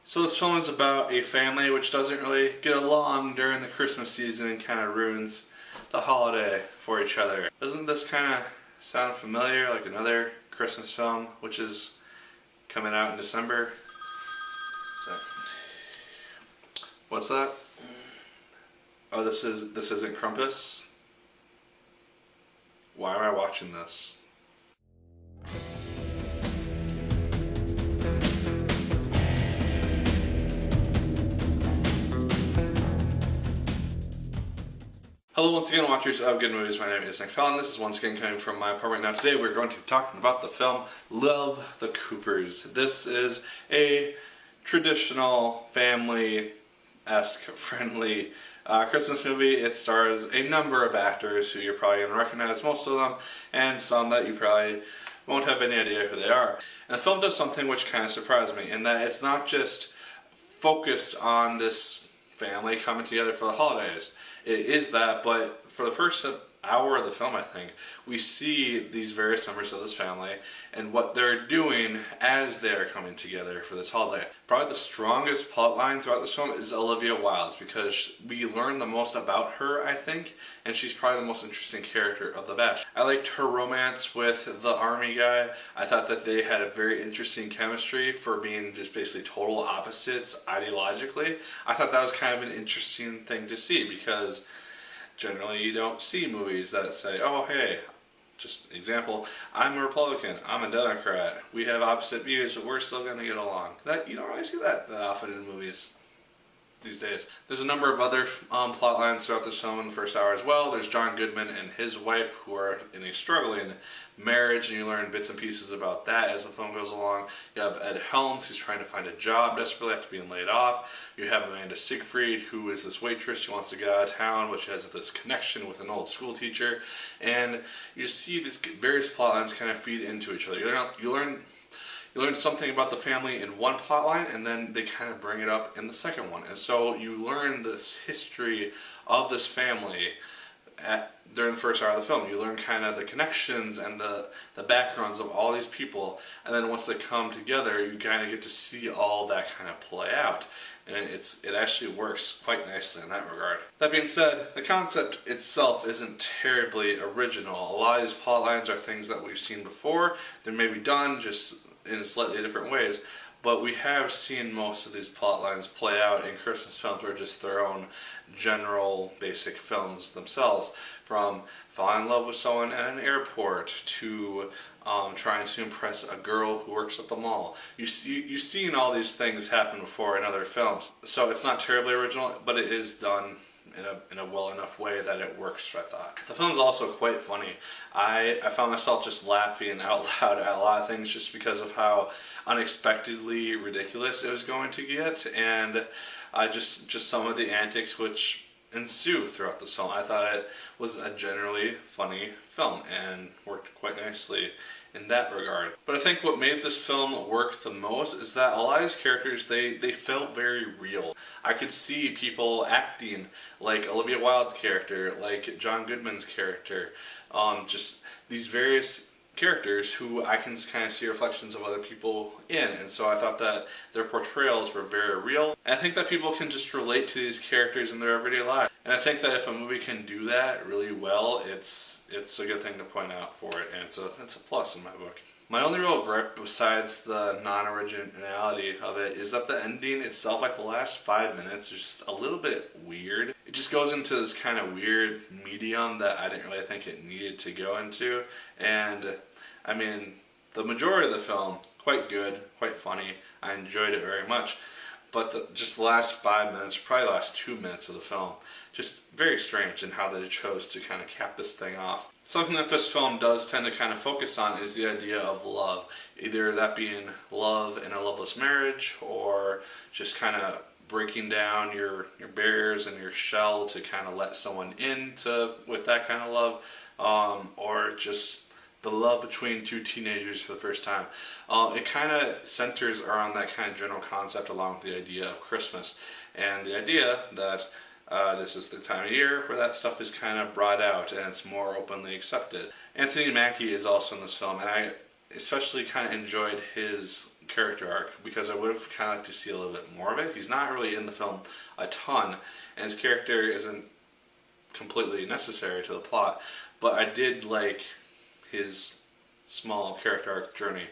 So this film is about a family which doesn't really get along during the Christmas season and kind of ruins the holiday for each other. Doesn't this kind of sound familiar, like another Christmas film which is coming out in December? What's that? Oh, this isn't Krampus? Why am I watching this? Hello once again, watchers of Good Movies. My name is Nick Pell, and this is once again coming from my apartment. Now today we're going to be talking about the film Love the Coopers. This is a traditional family-esque friendly Christmas movie. It stars a number of actors who you're probably going to recognize, most of them, and some that you probably won't have any idea who they are. And the film does something which kind of surprised me, in that it's not just focused on this family coming together for the holidays. It is that, but for the first hour of the film, I think, we see these various members of this family and what they're doing as they're coming together for this holiday. Probably the strongest plot line throughout this film is Olivia Wilde's, because we learn the most about her, I think, and she's probably the most interesting character of the batch. I liked her romance with the army guy. I thought that they had a very interesting chemistry for being just basically total opposites ideologically. I thought that was kind of an interesting thing to see, because generally you don't see movies that say, oh hey, just example, I'm a Republican, I'm a Democrat, we have opposite views but we're still going to get along. That, you don't really see that often in movies these days. There's a number of other plot lines throughout this film in the first hour as well. There's John Goodman and his wife who are in a struggling marriage, and you learn bits and pieces about that as the film goes along. You have Ed Helms, who's trying to find a job desperately after being laid off. You have Amanda Siegfried, who is this waitress who wants to get out of town, which has this connection with an old school teacher. And you see these various plot lines kind of feed into each other. You learn something about the family in one plot line, and then they kind of bring it up in the second one. And so you learn this history of this family during the first hour of the film. You learn kind of the connections and the backgrounds of all these people, and then once they come together, you kind of get to see all that kind of play out. And it actually works quite nicely in that regard. That being said, the concept itself isn't terribly original. A lot of these plot lines are things that we've seen before. They may be done just in slightly different ways, but we have seen most of these plot lines play out in Christmas films, or just their own general basic films themselves, from falling in love with someone at an airport to trying to impress a girl who works at the mall. You've seen all these things happen before in other films, so it's not terribly original, but it is done in a well enough way that it works, I thought. The film's also quite funny. I found myself just laughing out loud at a lot of things just because of how unexpectedly ridiculous it was going to get, and just some of the antics which ensue throughout this film. I thought it was a generally funny film and worked quite nicely in that regard. But I think what made this film work the most is that a lot of these characters, they felt very real. I could see people acting like Olivia Wilde's character, like John Goodman's character, just these various characters who I can kind of see reflections of other people in, and so I thought that their portrayals were very real. And I think that people can just relate to these characters in their everyday life. And I think that if a movie can do that really well, it's a good thing to point out for it, and it's a plus in my book. My only real gripe, besides the non-originality of it, is that the ending itself, like the last 5 minutes, is just a little bit weird. It just goes into this kind of weird medium that I didn't really think it needed to go into. And, I mean, the majority of the film, quite good, quite funny. I enjoyed it very much. But just the last 5 minutes, probably the last 2 minutes of the film, just very strange in how they chose to kind of cap this thing off. Something that this film does tend to kind of focus on is the idea of love. Either that being love in a loveless marriage, or just kind of breaking down your barriers and your shell to kind of let someone in with that kind of love, or just the love between two teenagers for the first time. It kind of centers around that kind of general concept, along with the idea of Christmas, and the idea that this is the time of year where that stuff is kind of brought out and it's more openly accepted. Anthony Mackie is also in this film, and especially kind of enjoyed his character arc because I would have kind of liked to see a little bit more of it. He's not really in the film a ton, and his character isn't completely necessary to the plot, but I did like his small character arc journey.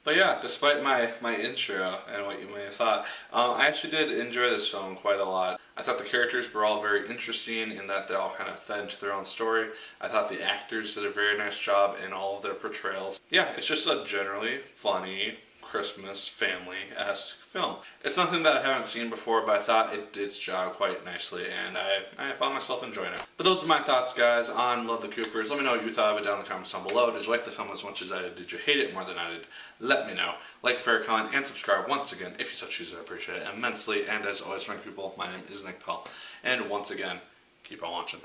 But yeah, despite my intro and what you may have thought, I actually did enjoy this film quite a lot. I thought the characters were all very interesting in that they all kind of fed into their own story. I thought the actors did a very nice job in all of their portrayals. Yeah, it's just a generally funny, Christmas, family-esque film. It's nothing that I haven't seen before, but I thought it did its job quite nicely, and I found myself enjoying it. But those are my thoughts, guys, on Love the Coopers. Let me know what you thought of it down in the comments down below. Did you like the film as much as I did? Did you hate it more than I did? Let me know. Like, favorite, comment, and subscribe once again if you so choose. I appreciate it immensely. And as always, my people, my name is Nick Pell. And once again, keep on watching.